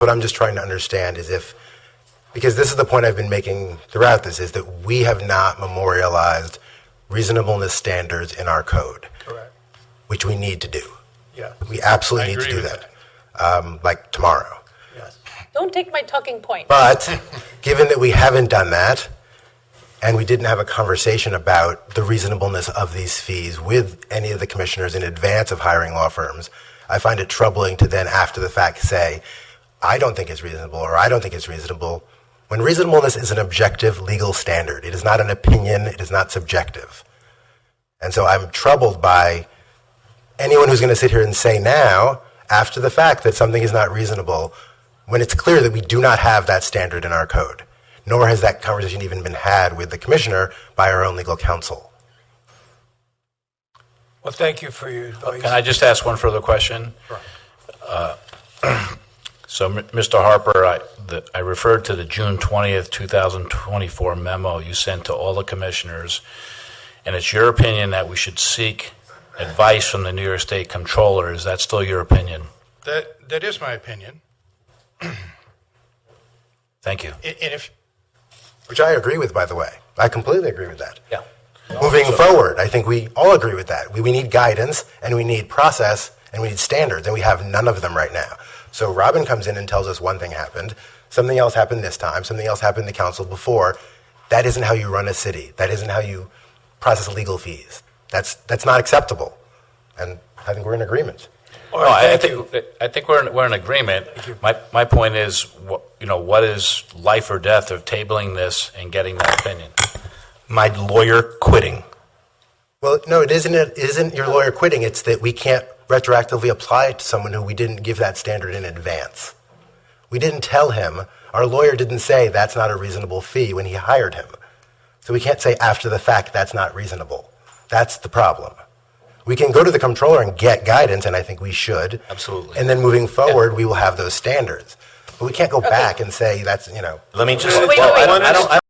What I'm just trying to understand is because this is the point I've been making throughout this, is that we have not memorialized reasonableness standards in our code. Correct. Which we need to do. Yeah. We absolutely I need to agree do with that, like tomorrow. Yes. Don't take my talking point. But given that we haven't done that, and we didn't have a conversation about the reasonableness of these fees with any of the commissioners in advance of hiring law firms, I find it troubling to then, after the fact, say, I don't think it's reasonable, or I don't think it's reasonable, when reasonableness is an objective legal standard. It is not an opinion. It is not subjective. And so I'm troubled by anyone who's going to sit here and say now, after the fact, that something is not reasonable, when it's clear that we do not have that standard in our code, nor has that conversation even been had with the commissioner by our own legal counsel. Well, thank you for your advice. Can I just ask one further question? Sure. So, Mr. Harper, I referred to the June 20th, 2024 memo you sent to all the commissioners, and it's your opinion that we should seek advice from the New York State Comptroller. Is that still your opinion? That is my opinion. Thank you. And if Which I agree with, by the way. I completely agree with that. Yeah. Moving forward, I think we all agree with that. We need guidance, and we need process, and we need standards, and we have none of them right now. So Robin comes in and tells us one thing happened, something else happened this time, something else happened in the council before. That isn't how you run a city. That isn't how you process legal fees. That's not acceptable. And I think we're in agreement. All No, right, I thank you. think we're in agreement. My point is, what is life or death of tabling this and getting that opinion? My lawyer quitting. Well, no, it isn't your lawyer quitting. It's that we can't retroactively apply it to someone who we didn't give that standard in advance. We didn't tell him. Our lawyer didn't say that's not a reasonable fee when he hired him. So we can't say after the fact that's not reasonable. That's the problem. We can go to the comptroller and get guidance, and I think we should. Absolutely. And then moving forward, we will have those standards. But we can't go back and say that's, Let me just. Wait, wait, wait. I don't.